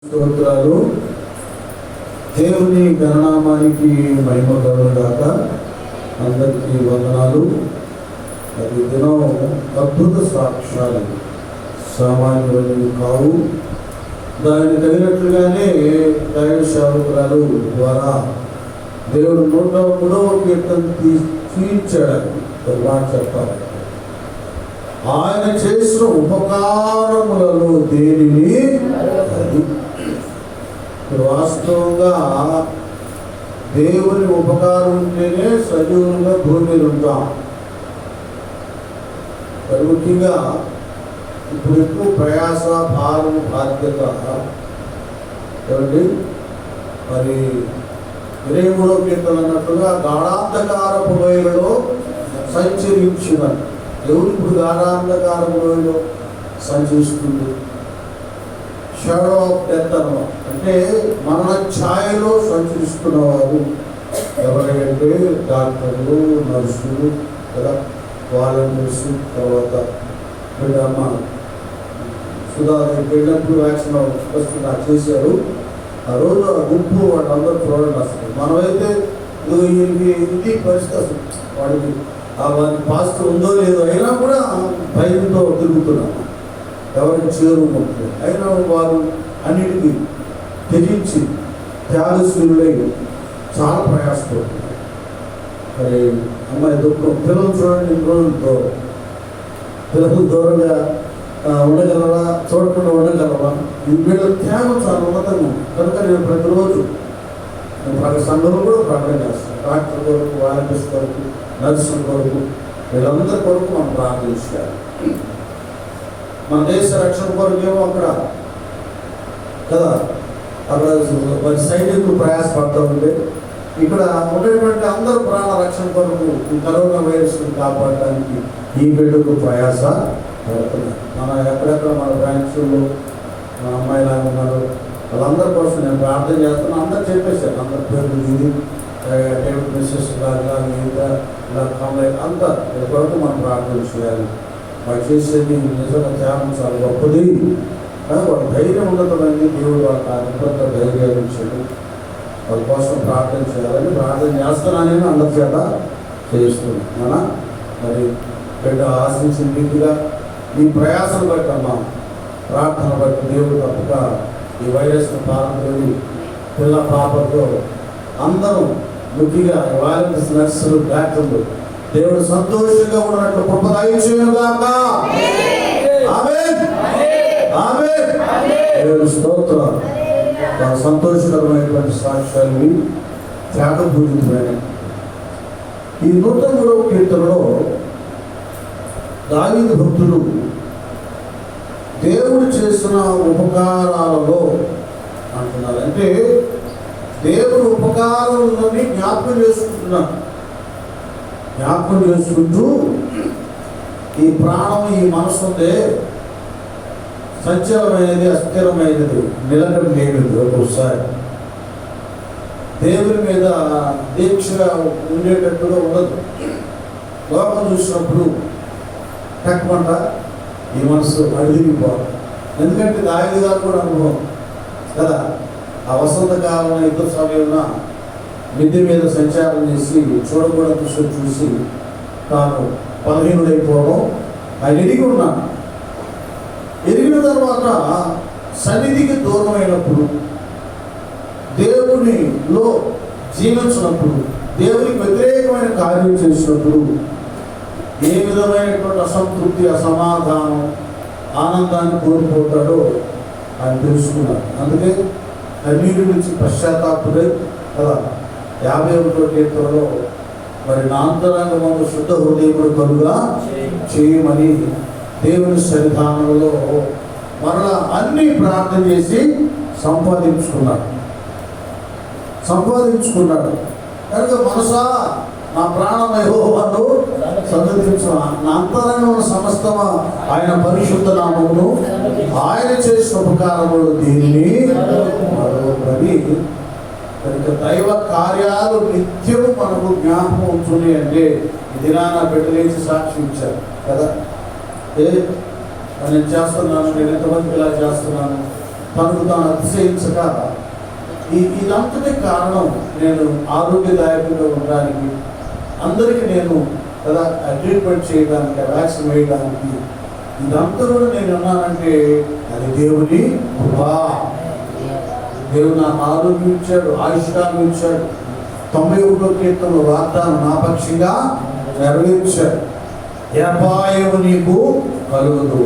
స్తోత్రాలు. దేవుని గణనామానికి మహిమ కలుగుగాక. అందరికీ వందనాలు. ప్రతి దినం అద్భుత సాక్ష్యాలు సామాన్యులు కావు. దానికి తగినట్లుగానే దైవ సేవకురాలు ద్వారా దేవుడు 103వ కీర్తన తీర్చాడు. మాట చెప్పాలి, ఆయన చేసిన ఉపకారములలో దేనిని అది వాస్తవంగా దేవుని ఉపకారం ఉంటేనే సజీవంగా భూమి మీద ఉంటాం. ముఖ్యంగా ఇప్పుడు ఎక్కువ ప్రయాస, భారం, బాధ్యత ఏమండి. మరి 23వ కీర్తన అన్నట్టుగా గాఢాంధకారపు లోయలలో సంచరించిన ఎవరు ఇప్పుడు గాఢాంధకారపు లోయలో సంచరిస్తుంది? షాడో ఆఫ్ డెత్ అన్నమాట. అంటే మరణ ఛాయలో సంచరిస్తున్నవారు ఎవరంటే డాక్టర్లు, నర్సులు, కదా, వాలంటీర్స్. తర్వాత అమ్మ సుధా వెళ్ళినప్పుడు వ్యాక్సిన్ వస్తున్నా చేశారు. ఆ రోజు ఆ గుంపు వాళ్ళందరూ చూడండి. అసలు మనమైతే ఇది పరిస్థితి. అసలు వాడికి వాడికి పాజిటివ్ ఉందో లేదో అయినా కూడా భయంతో తిరుగుతున్నాం. ఎవరికి చేరుకుంటుంది. అయినా వారు అన్నిటికీ తెగించి త్యాగశీలులై చాలా ప్రయాసపడుతున్నారు. మరి అమ్మాయి దుఃఖం పిల్లలు చూడండి. ఇన్ని రోజులతో పిల్లలు దూరంగా ఉండగలరా, చూడకుండా ఉండగలరా? వీళ్ళ త్యాగం చాలా ఉన్నతంగా. కనుక నేను ప్రతిరోజు సంఘంలో కూడా ప్రార్థన చేస్తాను. డాక్టర్ కొరకు, వాలంటీర్స్ కొరకు, నర్సుల కొరకు, వీళ్ళందరి కొరకు మనం ప్రార్థన చేయాలి. మన దేశ రక్షణ కొరకేమో అక్కడ కదా, అక్కడ మరి సైనికులు ప్రయాసపడుతూ ఉంటే ఇక్కడ ఉండేటువంటి అందరూ ప్రాణ రక్షణ కొరకు ఈ కరోనా వైరస్ని కాపాడడానికి ఈ బిడ్డకు ప్రయాస పడుతున్నారు. మన ఎక్కడెక్కడ మన బ్రాంచ్లో మన అమ్మాయిలా ఉన్నారు వాళ్ళందరి కోసం నేను ప్రార్థన చేస్తున్నాను. అందరు చెప్పేశాను. అందరి పేర్లు ఇది డేవిడ్ మిస్సెస్ గారు ఇలా కాంప్లైన్ అంతా వీళ్ళ కొరకు మనం ప్రార్థన చేయాలి. వాళ్ళు చేసేది నిజంగా త్యాగం చాలా గొప్పది. వాళ్ళ ధైర్యం ఉన్నతమైంది. దేవుడు వాళ్ళ అద్భుత ధైర్యాన్ని ఇచ్చాడు. వాళ్ళ కోసం ప్రార్థన చేయాలని ప్రార్థన చేస్తున్నానని అందరి చేత చేస్తున్నాను. మరి బిడ్డ ఆశించిన రీతిగా ఈ ప్రయాసం బట్టి అమ్మా ప్రార్థన బట్టి దేవుడు తప్పక ఈ వైరస్ను పాల్గొని పిల్ల పాపతో అందరూ ముఖ్యంగా వాలంటీర్స్, నర్సులు, డాక్టర్లు దేవుడు సంతోషంగా ఉన్నట్లు కృప దయచేయుగాక. ఆమేన్, ఆమేన్. దేవుని స్తోత్రం. సంతోషకరమైనటువంటి సాక్ష్యాలు త్యాగపూరితమైన ఈ 103వ కీర్తనలో దావీదు భక్తుడు దేవుడు చేసిన ఉపకారాలలో అంటున్నారు. అంటే దేవుడు ఉపకారాలని జ్ఞాపకం చేసుకుంటున్నాడు. జ్ఞాపకం చేసుకుంటూ ఈ ప్రాణం, ఈ మనసు ఉందే సంచలమైనది, అస్థిరమైనది, నిలకడ లేనిది. ఒక్కోసారి దేవుని మీద దీక్షగా ఉండేటట్టుగా ఉండదు. లోకం చూసినప్పుడు టక్మంట ఈ మనసు అడిగిపోవాలి. ఎందుకంటే దావీదు గారు కూడా అనుభవం కదా. ఆ వసంతకాలం యుద్ధ సమయంలో మిద్దె మీద సంచారం చేసి చూడకూడదు దృశ్యం చూసి తాను బలహీనుడైపోవడం ఆయన ఎరిగి ఉన్నాను. ఎరిగిన తర్వాత సన్నిధికి దూరం అయినప్పుడు, దేవునిలో జీవించినప్పుడు, దేవునికి వ్యతిరేకమైన కార్యం చేసినప్పుడు ఏ విధమైనటువంటి అసంతృప్తి, అసమాధానం, ఆనందాన్ని కోల్పోతాడో ఆయన తెలుసుకున్నాడు. అందుకే కన్నీటి నుంచి పశ్చాత్తాపుడై కదా 51వ కీర్తనలో మరి నా అంతరంగమందు శుద్ధ హృదయముడు కలుగా చేయమని దేవుని సన్నిధానంలో మరలా అన్ని ప్రార్థన చేసి సంపాదించుకున్నాడు. కనుక మనసా నా ప్రాణం యెహోవాను సన్నిధించు, నా అంతరంగమున సమస్తమా ఆయన పరిశుద్ధ నామమును, ఆయన చేసిన ఉపకారములు దీనిని మరొకటి. కనుక దైవ కార్యాలు నిత్యము మనకు జ్ఞాపకం ఉంచుని. అంటే ఈ దినాన బిడ్డలేసి సాక్షి ఇచ్చారు కదా. నేను చేస్తున్నాను, నేను ఎంతమందికి ఇలా చేస్తున్నాను, తనకు తాను అతిశయించక ఇదంతటి కారణం నేను ఆరోగ్యదాయకంగా ఉండడానికి, అందరికీ నేను కదా ట్రీట్మెంట్ చేయడానికి, వ్యాక్సిన్ వేయడానికి, ఇదంతా కూడా నేను ఉన్నానంటే అది దేవుని కృపా. దేవుడు నాకు ఆరోగ్యం ఇచ్చాడు, ఆయుష్కాలం ఇచ్చాడు. 91వ కీర్తనలో వాగ్దానం నా పక్షంగా నెరవేర్చాడు. అపాయము నీకు కలుగదు,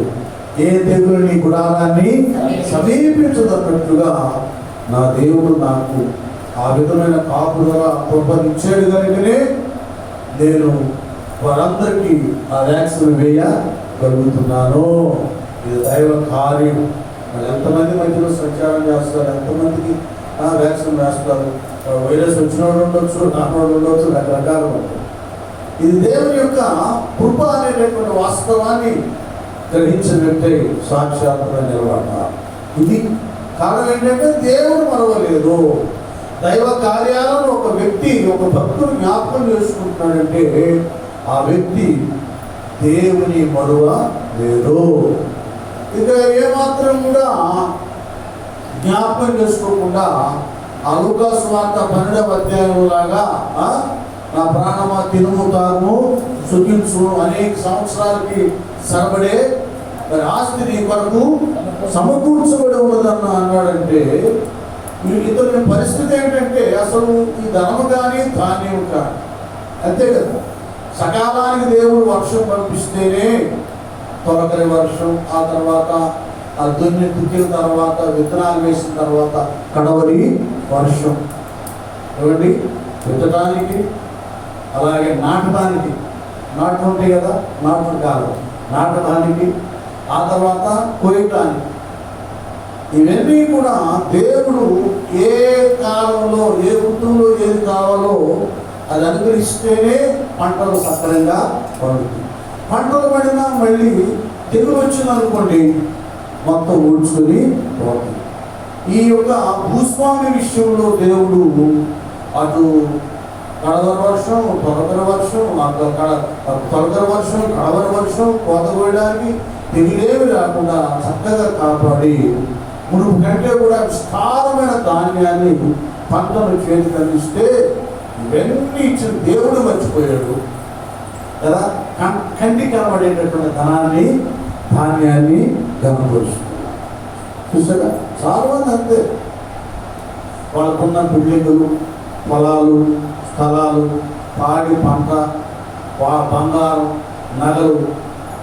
ఏ తెగులు నీ గుడారాన్ని సమీపించదన్నట్లుగా నా దేవుడు నాకు ఆ విధమైన కాపుదల కృపనిచ్చాడు కనుకనే నేను వారందరికీ ఆ వ్యాక్సిన్ వేయగలుగుతున్నాను. ఇది దైవ కార్యం. మరి ఎంతమంది మధ్యలో సంచారం చేస్తారు, ఎంతమందికి వ్యాక్సిన్ వేస్తారు. వైరస్ వచ్చిన వాడు ఉండొచ్చు, రానోడు ఉండొచ్చు, రకరకాలు ఉంటాయి. ఇది దేవుని యొక్క కృప అనేటటువంటి వాస్తవాన్ని గ్రహించిన వ్యక్తి సాక్షాత్తుగా నిలబడ్డారు. ఇది కారణం ఏంటంటే దేవుడు మరవలేదు. దైవ కార్యాలను ఒక వ్యక్తి, ఒక భక్తుడు జ్ఞాపకం చేసుకుంటున్నాడంటే ఆ వ్యక్తి దేవుని మరువ లేదు. ఇక ఏమాత్రం కూడా జ్ఞాపకం చేసుకోకుండా ఆ లూకా సువార్త 12వ అధ్యాయం లాగా నా ప్రాణమా తినుము తాగుము సుఖించు అనేక సంవత్సరాలకి సరబడే మరి ఆస్తి నీ కొరకు సమకూర్చబడి ఉన్నదన్న అన్నాడంటే ఇతని పరిస్థితి ఏంటంటే అసలు ఈ ధనము కానీ ధాన్యం కానీ అంతే కదా. సకాలానికి దేవుడు వర్షం పంపిస్తేనే తొలకరి వర్షం, ఆ తర్వాత ఆ దున్ని దుక్కిన తర్వాత విత్తనాలు వేసిన తర్వాత కడవరి వర్షం. ఏమండి, విత్తడానికి అలాగే నాటడానికి, నాటు ఉంటాయి కదా, నాటు కాదు నాటడానికి, ఆ తర్వాత కోయటానికి. ఇవన్నీ కూడా దేవుడు ఏ కాలంలో ఏ ఋతువులో ఏది కావాలో అది అనుగ్రహిస్తేనే పంటలు సక్రంగా పండుతాయి. పంటలు పడినా మళ్ళీ తెగులు వచ్చిందనుకోండి మొత్తం ఊడ్చుకొని పోతుంది. ఈ యొక్క భూస్వామి విషయంలో దేవుడు అటు కడవరి వర్షం, తొలకరి వర్షం, తొలకరి వర్షం, కడవరి వర్షం, కోత కోయడానికి తెగులేమి రాకుండా చక్కగా కాపాడి మునుపు కంటే కూడా విస్తారమైన ధాన్యాన్ని పంటను చేతికి అందిస్తే ఇవన్నీ ఇచ్చిన దేవుడు మర్చిపోయాడు కదా. కంటి కనబడేటటువంటి ధనాన్ని, ధాన్యాన్ని గమనించుకున్నాడు. చూసారా, చాలా మంది అంతే. వాళ్ళకున్న బిల్డింగులు, పొలాలు, స్థలాలు, పాడి పంట, బంగారం, నగలు,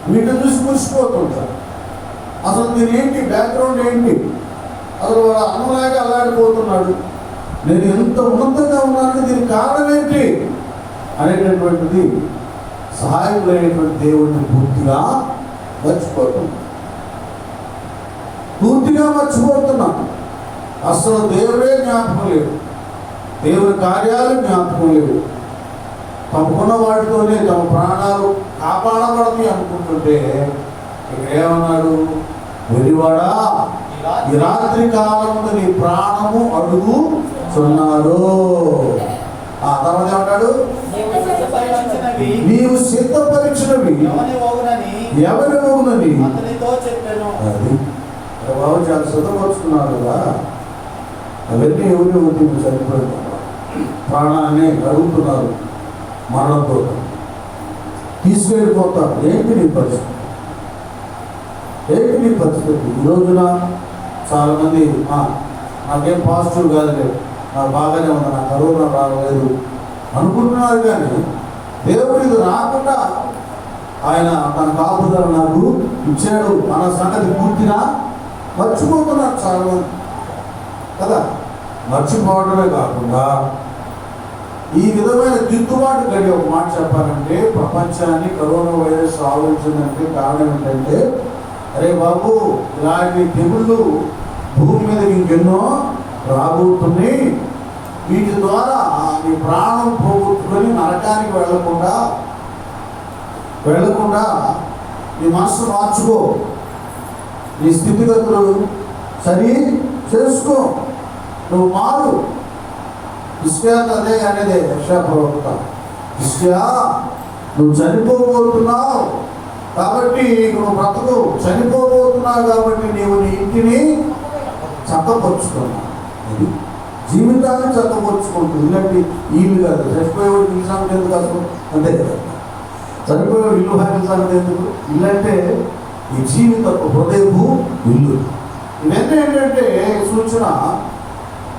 వీటిని చూసి మురిసిపోతుంటారు. అసలు దీని ఏంటి, బ్యాక్గ్రౌండ్ ఏంటి, అసలు వాడు అన్నలాగా అల్లాడిపోతున్నాడు, నేను ఎంత ఉన్నతంగా ఉన్నాను, దీనికి కారణం ఏంటి అనేటటువంటిది సహాయకుడైనటువంటి దేవుడిని పూర్తిగా మర్చిపోతున్నాను. అసలు దేవుడే జ్ఞాపకం లేవు, దేవుని కార్యాలు జ్ఞాపకం లేవు. తమకున్న వాటితోనే తమ ప్రాణాలు కాపాడబడతాయి అనుకుంటుంటే ఇక్కడ ఏమన్నాడు, వెలివాడా ఈ రాత్రి కాలంలో నీ ప్రాణము అడుగుచున్నారు. ఆ తర్వాత ఏమంటాడు, నీవు సిద్ధపరిచినవి ఎవరి మోగునని అది బాబు చాలా సిద్ధపరుచుకున్నాడు కదా. అవన్నీ ఎవరి ఉద్యోగం చనిపోయిన ప్రాణాన్ని అడుగుతున్నారు, మరణంతో తీసుకెళ్ళిపోతారు. ఏంటి నీ పరిస్థితి, ఏంటి నీ పరిస్థితి? ఈ రోజున చాలామంది నాకేం పాజిటివ్ కాదులేదు, నాకు బాగానే ఉంది, నాకు కరోనా రాలేదు అనుకుంటున్నారు. కానీ దేవుడు ఇది రాకుండా ఆయన తన కాపుదల నాకు ఇచ్చాడు అన్న సంగతి పూర్తిగా మర్చిపోతున్నారు చాలామంది కదా. మర్చిపోవడమే కాకుండా ఈ విధమైన దిద్దుబాటు కలిగి ఒక మాట చెప్పాలంటే, ప్రపంచాన్ని కరోనా వైరస్ ఆవరించిందంటే కారణం ఏంటంటే, అరే బాబు ఇలాంటి తెగుళ్ళు భూమి మీద ఇంకెన్నో రాబోతున్నాయి, వీటి ద్వారా నీ ప్రాణం పోగొట్టుకొని నరకానికి వెళ్ళకుండా నీ మనసు మార్చుకో, నీ స్థితిగతులు సరి చేసుకో, నువ్వు మారు. ఇస్కియా అదే అనేది యెషయా ప్రవక్త, ఇస్కియా నువ్వు చనిపోబోతున్నావు కాబట్టి నువ్వు బ్రతుకు, చనిపోబోతున్నావు కాబట్టి నీవు నీ ఇంటిని చక్కపరుచుకున్నాం. అది జీవితాన్ని చక్కపరుచుకుంటుంది. ఇలాంటి ఇల్లు కాదు. చచ్చిపోయేవాడు ఇల్లు సంగతి ఎందుకు అసలు? అంతే కదా. చనిపోయేవాడు ఇల్లు హాని సంగతి ఎందుకు? ఇల్లు అంటే ఈ జీవిత హృదయపు ఇల్లు. ఇవన్నీ ఏంటంటే సూచన,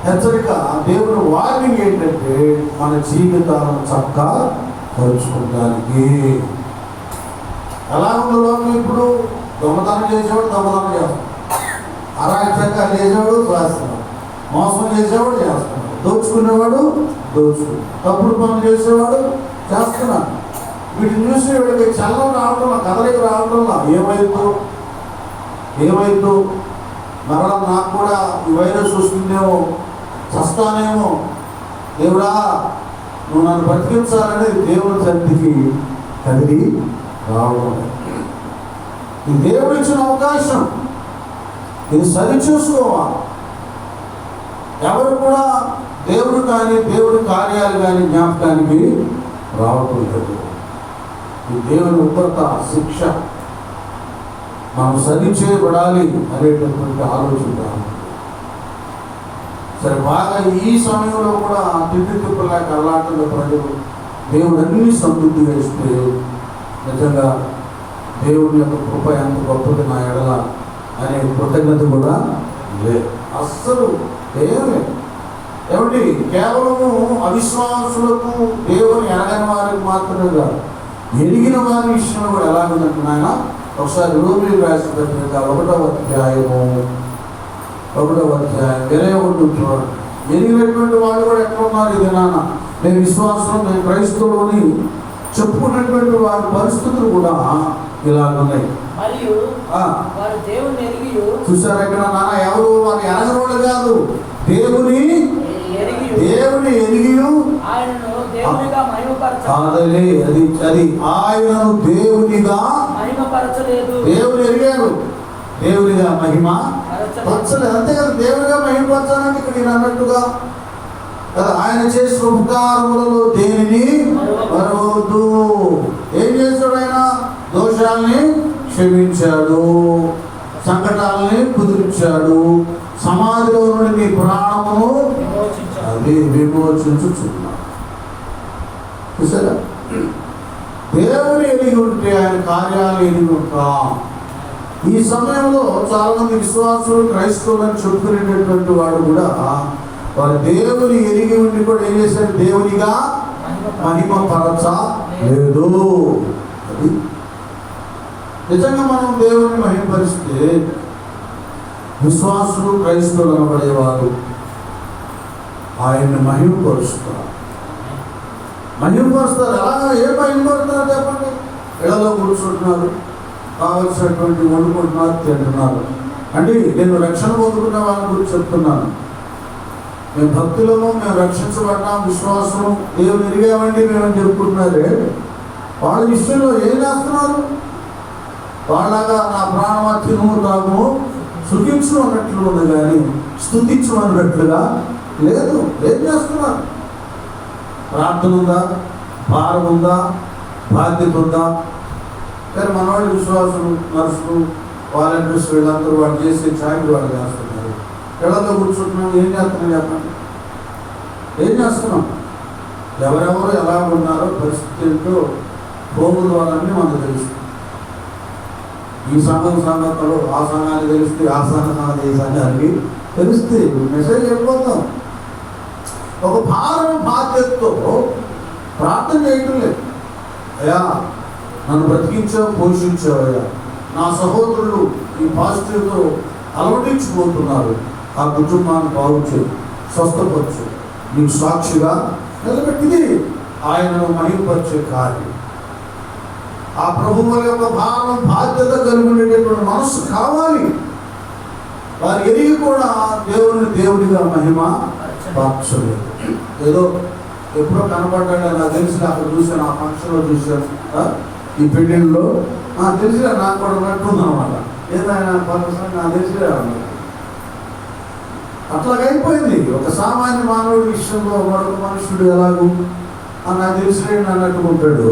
హెచ్చరిక, దేవుని వార్నింగ్ ఏంటంటే మన జీవితాలను చక్కగా పరుచుకోవడానికి. ఎలా ఉందో లోకం ఇప్పుడు? దొంగతనం చేసేవాడు దొంగతనం చేస్తాడు, అరాచకాలు చేసేవాడు చేస్తున్నాడు, మోసం చేసేవాడు చేస్తున్నాడు, దోచుకునేవాడు దోచుకున్నాడు, తప్పుడు పనులు చేసేవాడు చేస్తున్నాడు. వీటిని చూసి వీడికి చల్లం రావడంలో, కదలిక రావడంలో ఏమైందో మరలా నాకు కూడా ఈ వైరస్ వస్తుందేమో, చస్తానేమో, దేవుడా నువ్వు నన్ను బతికించాలనేది దేవుని సన్నిధికి కదిలి రావడం. ఇది దేవుడు ఇచ్చిన అవకాశం. ఇది సరిచూసుకోవాలి. ఎవరు కూడా దేవుడు కానీ దేవుడి కార్యాలు కానీ జ్ఞాపకానికి రావటం లేదు. ఈ దేవుని ఉగ్రత, శిక్ష మనం సరిచేయబడాలి అనేటటువంటి ఆలోచన. సరే, బాగా ఈ సమయంలో కూడా తిప్పులేక అల్లాటంలో ప్రజలు దేవుడు అన్ని సమృద్ధిగా ఇస్తే నిజంగా దేవుని యొక్క కృప ఎంత గొప్పది నా ఎడల అనే కృతజ్ఞత కూడా లేదు. అస్సలు ఏమి ఏమిటి? కేవలము అవిశ్వాసులకు, దేవుని ఎరగని వారికి మాత్రమే కాదు, ఎరిగిన వారి విషయంలో కూడా ఎలాగుందంటే నాయన, ఒకసారి రోమిలకు రాసిన పత్రిక 1వ అధ్యాయము 21 చూడండి. ఎరిగినటువంటి వాళ్ళు కూడా ఎట్లా ఉన్నారు? ఇది నాన్న నేను విశ్వాసం, నేను క్రైస్తవుని చెప్పుకున్నటువంటి వారి పరిస్థితులు కూడా ఇలాగున్నాయి. చూసారు ఎక్కడ నాన్న? ఎవరు వారు ఎరగనోళ్ళు కాదు, దేవుని ఎరిగి అది ఆయనను దేవునిగా దేవుని ఎరిగారు, దేవునిగా మహిమ పరచలేదు. అంతే కదా, దేవునిగా మహిమపరచాలని ఇక్కడ నేను అన్నట్టుగా కదా. ఆయన చేసిన ఉపకారములలో దేనిని మరవద్దు. ఏం చేశాడు ఆయన? దోషాలని క్షమించాడు, సంకటాలని కుదిరించాడు, సమాధిలో నుండి నీ ప్రాణము అది విమోచించుచున్నాడు. చూసారా? దేవుని ఎరిగి ఉంటే ఆయన కార్యాలు ఎరిగి ఉంటాం. ఈ సమయంలో చాలా మంది విశ్వాసులు, క్రైస్తవులు అని చెప్పుకునేటటువంటి వాడు కూడా వారు దేవుని ఎరిగి ఉండి కూడా ఏం చేశారు? దేవునిగా మహిమ పరచలేదు. అది నిజంగా మనం దేవుని మహిమపరిస్తే విశ్వాసులు, క్రైస్తవులు అనబడేవారు ఆయన్ని మహిమపరుస్తారు. మహిమపరుస్తారు. అలాగా ఏ మహిమపడతారు చెప్పండి? ఇళ్లలో కూర్చుంటున్నారు, కావలసినటువంటి వండుకుంటున్నారు, తింటున్నారు. అంటే నేను రక్షణ పొందుకున్న వాళ్ళ గురించి చెప్తున్నాను. మేము భక్తులము, మేము రక్షించబడ్డాం, విశ్వాసం, దేవుని ఎరిగామండి మేమని చెప్పుకుంటున్నారే, వాళ్ళ విషయంలో ఏం చేస్తున్నారు? వాళ్ళగా నా ప్రాణమా తిను తాము సుఖించు అన్నట్లు ఉంది కానీ స్తుతించు అన్నట్లుగా లేదు. ఏం చేస్తున్నారు? ప్రార్థన ఉందా? భారం ఉందా? బాధ్యత ఉందా? కానీ మనవాళ్ళు విశ్వాసులు, నర్సులు, వాలంటీర్స్ వీళ్ళందరూ వాళ్ళు చేసే ఛాయలు వాళ్ళు చేస్తున్నారు. ఇళ్లలో కూర్చుంటున్నాం, ఏం చేస్తున్నాం చెప్పండి? ఏం చేస్తున్నాం? ఎవరెవరు ఎలా ఉన్నారో పరిస్థితి ఏంటో ఫోన్ల ద్వారానే మనకు తెలుస్తుంది. ఈ సంగతులు ఆ సంఘాన్ని తెలిస్తే, ఆ సంఘాన్ని ఈ సంఘానికి తెలిస్తే మెసేజ్ వెళ్ళిపోతాం. ఒక భారం, బాధ్యతతో ప్రార్థన చేయటం లేదు. అయ్యా నన్ను బ్రతికించావు, పోషించావు అయ్యా, నా సహోదరులు ఈ పాజిటివ్తో అలవడించిపోతున్నారు, ఆ కుటుంబాన్ని బాగు చేయి, స్వస్థపరచు, నీకు సాక్షిగా నిలబెట్టింది ఆయనను మహిమపరిచే కార్యం. ఆ ప్రభువుల యొక్క భావం, బాధ్యత కలిగి ఉండేటటువంటి మనస్సు కావాలి. వారు ఎరిగి కూడా దేవునిగా మహిమ పరచలేదు. ఏదో ఎప్పుడో కనపడ్డాడు నాకు తెలిసిన, అక్కడ చూశాను, ఆ ఫంక్షన్లో చూశాను, ఈ పెళ్ళిళ్ళలో తెలిసినా నాకు కూడా ఉన్నట్టుంది అనమాట. ఏదైనా ఫంక్షన్ నాకు తెలిసినా అన్నమాట. అట్లాగైపోయింది. ఒక సామాన్య మానవుడి విషయంలో మరొక మనుషుడు ఎలాగూ నాకు తెలిసినాడు అన్నట్టుకుంటాడు.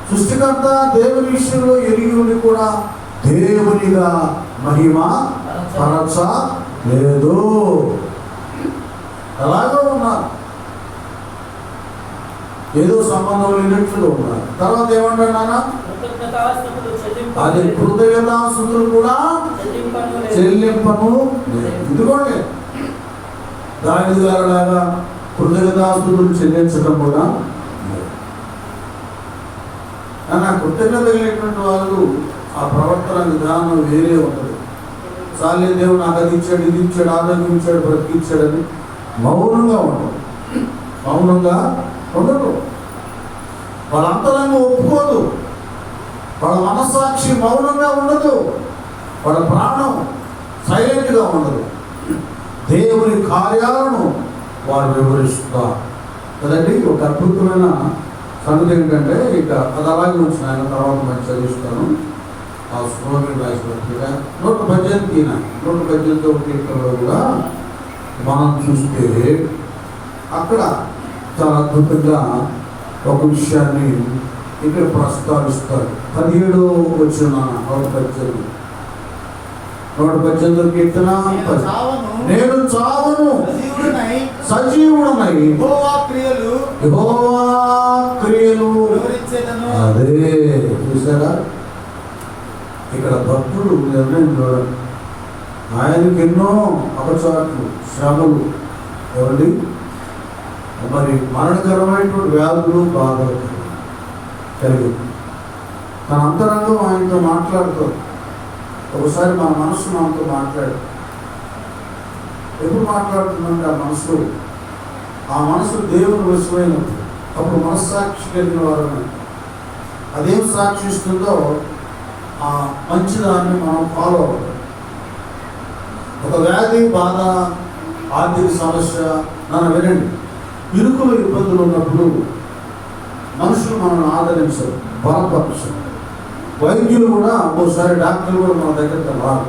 సృష్టికర్త దేవుని విషయంలో ఎరిగి ఉండి కూడా దేవునిగా మహిమ పరచ లేదు. అలాగే ఉన్నారు, ఏదో సంబంధం లేనట్లుగా ఉన్నారు. తర్వాత ఏమంటారు నాన్న? అది కృతజ్ఞతాస్తుతులు కూడా చెల్లింపను. ఇదిగోండి, దావీదు గారిలాగా కృతజ్ఞతాస్తుతులు చెల్లించడం కూడా. కానీ ఆ కృతజ్ఞత కలిగినటువంటి వాళ్ళు ఆ ప్రవర్తన విధానం వేరే ఉంటుంది. చాలే దేవుడు నాకు అది ఇచ్చాడు, ఇది ఇచ్చాడు, ఆరోగ్యం ఇచ్చాడు, బ్రతికిచ్చాడని మౌనంగా ఉండదు. మౌనంగా ఉండదు. వాళ్ళ అంతరంగం ఒప్పుకోదు. వాళ్ళ మనస్సాక్షి మౌనంగా ఉండదు. వాళ్ళ ప్రాణం సైలెంట్గా ఉండదు. దేవుని కార్యాలను వారు వివరిస్తారు కదండి. ఒక అద్భుతమైన సంగతి ఏంటంటే, ఇక అది అలాగే ఉంచిన ఆయన తర్వాత మనం చదివిస్తాను. ఆ శ్లోకం రాసినట్టుగా 118 కీర్తనలో కూడా మనం చూస్తే అక్కడ చాలా అద్భుతంగా ఒక విషయాన్ని ఇక్కడ ప్రస్తావిస్తారు. 17వ వచనం 118 కీర్తన, నేను చావను సజీవుడనై యెహోవా క్రియలు. అదే చూసారా, ఇక్కడ భక్తుడు నిర్ణయం చూడండి. ఆయనకి ఎన్నో అపచాట్లు, శ్రమలు, ఏమండి, మరి మరణకరమైనటువంటి వ్యాధులు, బాధలు కలిగి తన అంతరంగం ఆయనతో మాట్లాడుతాడు. ఒకసారి మన మనసు మనతో మాట్లాడు. ఎప్పుడు మాట్లాడుతుందంటే ఆ మనసు దేవుని వశమైనప్పుడు, అప్పుడు మనస్సాక్షి కలిగిన వారు అదేం సాక్షిస్తుందో ఆ మంచిదాన్ని మనం ఫాలో అవ్వాలి. ఒక వ్యాధి, బాధ, ఆర్థిక సమస్య, నన్ను వినండి, ఇరుకులు ఇబ్బందులు ఉన్నప్పుడు మనుషులు మనల్ని ఆదరించరు, బలపరచరు. వైద్యులు కూడా ఒకసారి డాక్టర్లు కూడా మన దగ్గరికి రారు.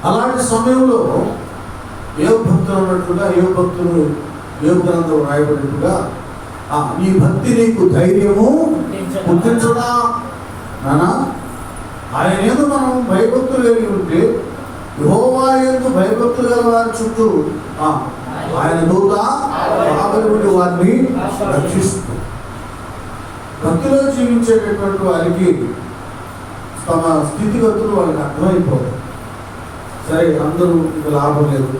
అలాంటి సమయంలో యోగ భక్తులు ఉన్నట్టుగా, యోగ గ్రంథం రాయబడినట్టుగా, నీ భక్తి నీకు ధైర్యము పుట్టించదా నానా. ఆయన ఏదో మనం భయభక్తులు కలిగి ఉంటే, యెహోవా యందు భయభక్తులు గల వారి చుట్టూ ఆయన దూత కావలి వారిని రక్షిస్తుంది. భక్తిలో జీవించేటటువంటి వారికి తమ స్థితిగతులు వాళ్ళకి అర్థమైపోతాయి. సరే, అందరూ ఇంకా లాభం లేదు,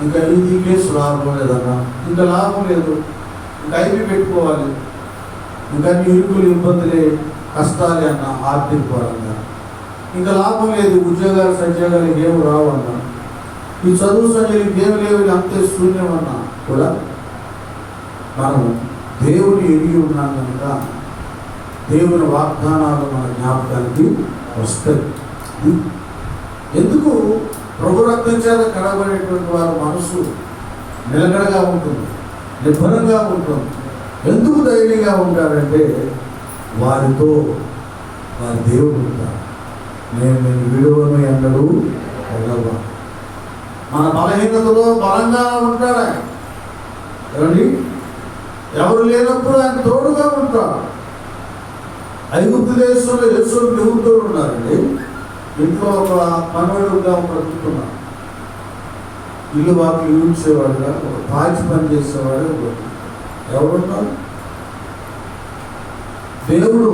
ఇంకా ఈ కేసు లాభం లేదన్నా, ఇంకా లాభం లేదు, ఇంకా ఐపీ పెట్టుకోవాలి, ఇంకా ఇరుకులు ఇబ్బందులే, కష్టాలే అన్న ఆర్థిక పరంగా, ఇంకా లాభం లేదు, ఉద్యోగాలు సద్యోగాలు ఏమి రావన్నా, ఈ చదువు సంజలు ఏమి లేవు, అంతే శూన్యం అన్నా కూడా మనం దేవుని ఎరిగి ఉన్నాం కనుక దేవుని వాగ్దానాలు మన జ్ఞాపకానికి వస్తాయి. ఎందుకు? ప్రభు రక్తం చేత కడబడేటువంటి వారి మనసు నిలకడగా ఉంటుంది, నిబ్బరంగా ఉంటుంది. ఎందుకు ధైర్యంగా ఉంటారంటే వారితో వారి దేవుడు ఉంటారు. నేను విడువను ఎన్నడూ వెళ్ళవా. మన బలహీనతలో బలంగా ఉంటాడు ఆయన. ఏమండి, ఎవరు లేనప్పుడు ఆయన తోడుగా ఉంటాడు. ఐగుప్తు దేశంలో యేసుకు దేవుడితో ఉన్నారండి. ఇంట్లో ఒక పనివాడుగా బ్రతుకుతున్నాడు. ఇల్లు వాకి ఊడ్చేవాడుగా, ఒక పాచి పని చేసేవాడు ఎవరున్నారు. దేవుడు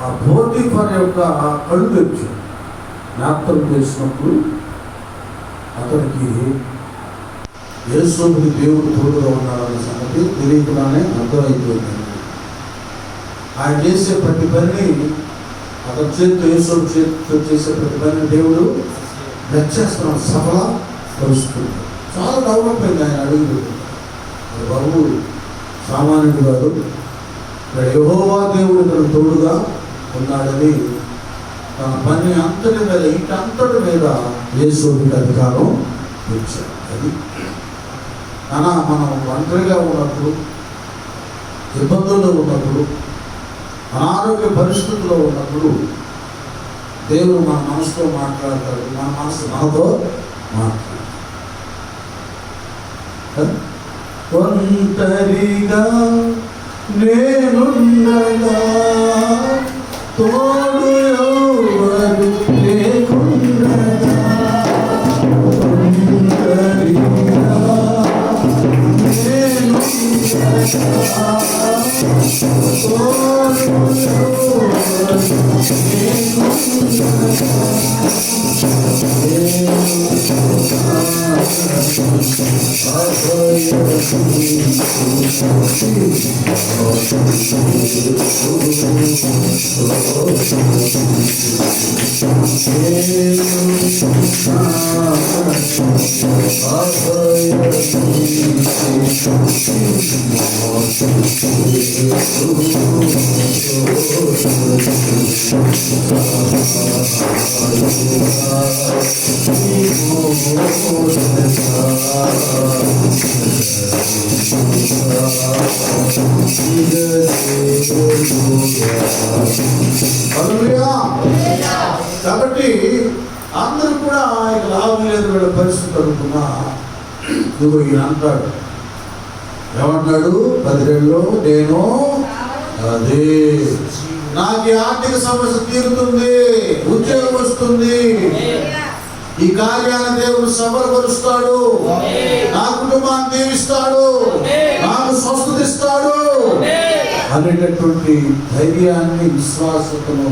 ఆ పోతీఫర్ యొక్క కళ్ళు తెచ్చి జ్ఞాపకం చేసినప్పుడు అతనికి యేసుకి దేవుడు తోడుగా ఉన్నాడన్న సంగతి తెలియకుండానే అర్థమైపోయింది. ఆయన చేసే ప్రతి పని, అతని చేతితో యేసు చేతితో చేసే ప్రతి పని దేవుడు నచ్చేస్తున్నాడు, సఫల పరుస్తుంది. చాలా డెవలప్ అయింది ఆయన అడుగులు. బాబు సామాన్యుడు కాదు, యెహోవా దేవుడు ఇతను తోడుగా ఉన్నాడని తన పని అంతటి మీద, ఇంటంతటి మీద యేసుకి అధికారం ఇచ్చాడు. అది అనా మనం ఒంటరిగా ఉన్నప్పుడు, ఇబ్బందుల్లో ఉన్నప్పుడు, అనారోగ్య పరిస్థితుల్లో ఉన్నప్పుడు దేవుడు మన మనసుతో మాట్లాడతాడు. మన మనసు మనతో మాట్లాడతాడు. ఒంటరిగా నేనుండగా తోడు ఎవరు లేకుండా కాబట్టి అందరూ కూడా ఇక లాభం లేదు వీళ్ళ పరిస్థితి అనుకున్నా నువ్వు ఈయన అంటాడు, ఏమంటాడు 10 నేను అదే నాకు ఆర్థిక సమస్య తీరుతుంది, ఉద్యోగం వస్తుంది, ఈ కార్యాన్ని దేవుడు సఫలపరుస్తాడు, నా కుటుంబాన్ని దీవిస్తాడు, నాకు స్వస్థత ఇస్తాడు అనేటటువంటి ధైర్యాన్ని విశ్వాసతను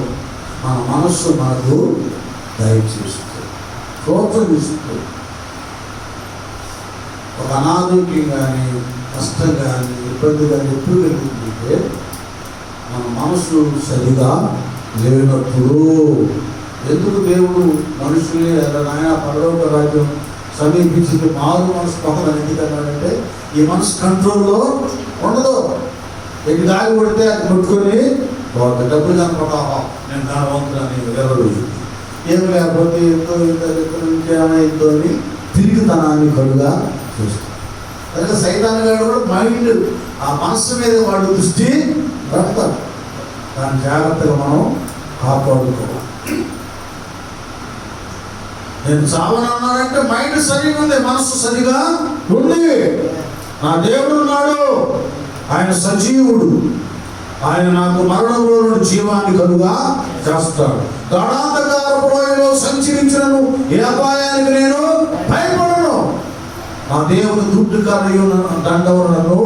మన మనస్సు మనకు దయచేస్తుంది, ప్రోత్సహిస్తుంది. ఒక అనారోగ్యం కానీ కష్టం కానీ ఇబ్బంది కానీ ఎప్పుడు కలుగుతుంటే మన మనసు సరిగా లేనప్పుడు ఎందుకు దేవుడు మనుషులే నాయన పరలోక రాజ్యం సమీపించింది మారు మనసు పక్కన ఎందుకు అన్నాడంటే ఈ మనసు కంట్రోల్లో ఉండదు. ఎన్ని దాగి కొడితే అది కొట్టుకొని బాగుంది, డబ్బులు కనుకుంటావా నేను ధనవంతులని ఎవరు ఏమి లేకపోతే ఎంతో ఇంకేమైనా ఎంతో అని తిరిగితనాన్ని కడుగా చూస్తాం. అదే సైతాన్ గారు కూడా మైండ్ ఆ మనస్సు మీద వాడు దృష్టి పెడతాడు. దాన్ని జాగ్రత్తగా మనం కాపాడుకోవాలి. నేను చావనన్నాడంటే మైండ్ సరిగా ఉంది, మనస్సు సరిగా ఉంది. నా దేవుడు ఉన్నాడు, ఆయన సజీవుడు, ఆయన నాకు మరణంలో నుండి జీవాన్ని కలుగా చేస్తాడు. గాఢాంధకారపు లోయలో సంచరించినను ఏ అపాయానికి నేను భయపడను. నా దేవుడు దుడ్డు కరయు దండమును నన్ను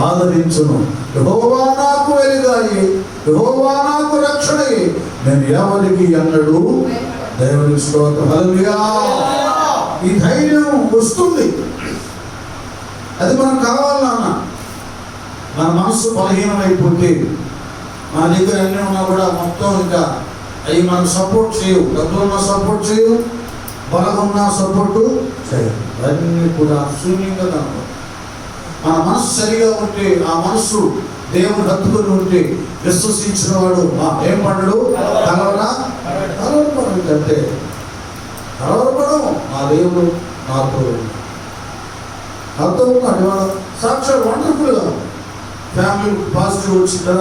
ఆదరించును. యెహోవా నాకు వెలుగాయి, యెహోవా నాకు రక్షణయే, నేను ఎవరికి అన్నడు. దేవునికి స్తోత్రం, హల్లెలూయా. ఈ ధైర్యం వస్తుంది, అది మనకు కావాలన్నా. మన మనస్సు బలహీనమైపోతే మన దగ్గర అన్నీ ఉన్నా కూడా మొత్తం ఇంకా అవి మనకు సపోర్ట్ చేయవు. డబ్బులు ఉన్నా సపోర్ట్ చేయవు, బలం ఉన్నా సపోర్టు చేయవు, అన్నీ కూడా శూన్యంగా కనపడదు. మన మనస్సు సరిగా ఉంటే, ఆ మనస్సు దేవుడు హత్తుకొని ఉంటే విశ్వసించిన వాడు ఏం పడ్డాడు, కలవరపడంటే కలవరపడం. నా దేవుడు నాతో ఉన్నాడు. సాక్షాత్ వండర్ఫుల్గా ఫ్యామిలీ పాజిటివ్ వచ్చిందా,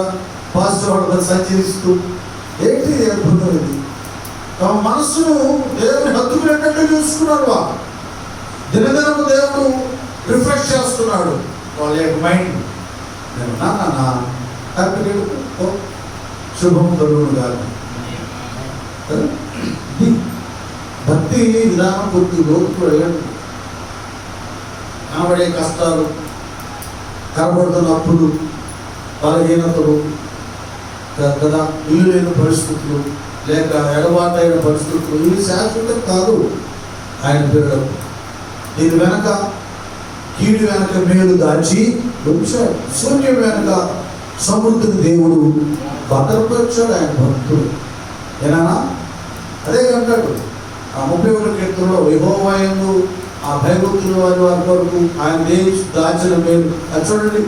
పాజిటివ్ వాళ్ళ సంచరిస్తూ ఏంటి అద్భుతం. ఇది తమ మనస్సును దేవుని హత్తుకునేటట్టు చూసుకున్నారు. వాళ్ళు దినదినము దేవుడు రిఫ్రెష్ చేస్తున్నాడు వాళ్ళ యొక్క మైండ్. నేను నాన్న హ్యాపీ శుభం కలుగును కాదు. భక్తి విధానం కొద్ది లోతుకు వెళ్ళండి. కనబడే కష్టాలు, కనబడుతున్న అప్పులు, బలహీనతలు కదా, ఇల్లు లేని పరిస్థితులు, లేక ఎడబాటైన పరిస్థితులు, ఇవి శాశ్వతం కాదు. ఆయన పేరు దీని వెనక కీడు వెనక మేలు దాచి ఉంచాడు. శూన్యం వెనక సమృద్ధిని దేవుడు భద్రపరిచాడు ఆయన భక్తుడు. ఏనా అదే అంటాడు ఆ 31 కీర్తనలో, యెహోవా యందు ఆ భయభక్తుల వారి వరకు ఆయన దేవుడు దాచిన మేలు. అది చూడండి,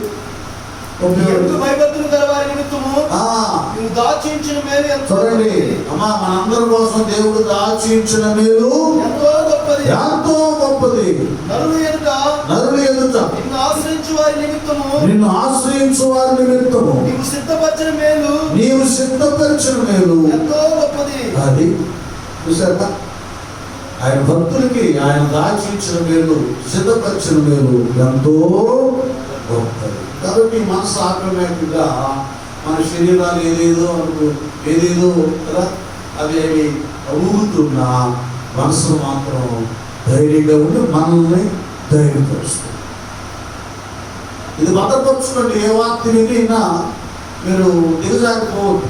చూడండి అమ్మా, మనందరి కోసం దేవుడు దాచించిన మేలు ఎంతో గొప్పది. నరులు ఎదుట నిన్ను ఆశ్రయించు వారి నిమిత్తము నీవు సిద్ధపరిచిన మేలు ఎంతో గొప్పది. అది చూసారా, ఆయన భక్తులకి ఆయన దాచించిన మేలు, సిద్ధపరిచిన మేలు ఎంతో గొప్పది. కాబట్టి మనసు ఆటోమేటిక్గా మన శరీరాలు ఏదేదో కదా అవి అవి ఊగుతున్నా మనసు మాత్రం ధైర్యంగా ఉండి మనల్ని ధైర్యపరుస్తుంది. ఇది భద్రపరచుకోండి. ఏ వార్త వినినా మీరు దిగజారిపోవద్దు.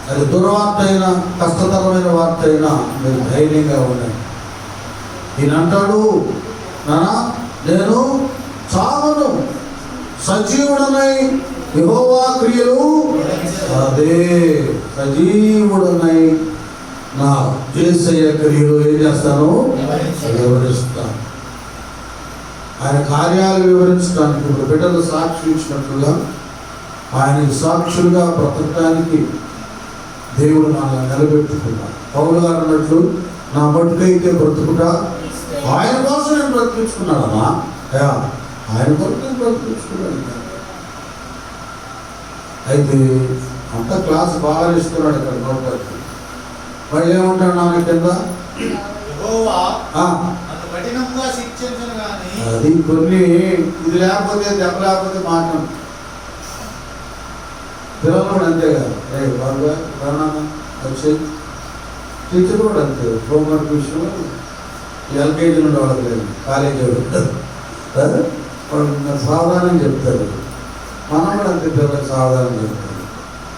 అది దుర్వార్త అయినా కష్టతరమైన వార్త అయినా మీరు ధైర్యంగా ఉండండి. ఈయన అంటాడు, నానా నేను చావను, సజీవుడనై యెహోవా క్రియలు, అదే సజీవుడనై నా యేసయ్య క్రియలు ఏం చేస్తాను, వివరిస్తాను. ఆయన కార్యాలు వివరించడానికి ఇప్పుడు బిడ్డలు సాక్షి ఇచ్చినట్లుగా ఆయనకి సాక్షులుగా బ్రతకడానికి దేవుడు మనల్ని నిలబెట్టుకున్నాడు. పౌలు గారు అన్నట్లు నా మట్టుకైతే బ్రతుకుట ఆయన కోసం నేను బ్రతికించుకున్నాడమ్మా, ఆయన కొరకు నేను బ్రతికించుకున్నాడు. అయితే అంత క్లాస్ బాగా ఇస్తున్నాడు ఇక్కడ నోట్లకి. వాడు ఏమంటాడు నా కింద, అది కొన్ని ఇది లేకపోతే దెబ్బ లేకపోతే మాట్లాడు. పిల్లలు కూడా అంతే కదా, బాగా వచ్చి టీచర్ కూడా అంతే. హోంవర్క్ విషయంలో ఎల్కేజీ నుండి వాళ్ళకి లేదు, కాలేజీ వాళ్ళు సాధారణంగా చెప్తారు. మనం కూడా అంతే, పిల్లలకు సాధారణంగా చెప్తారు.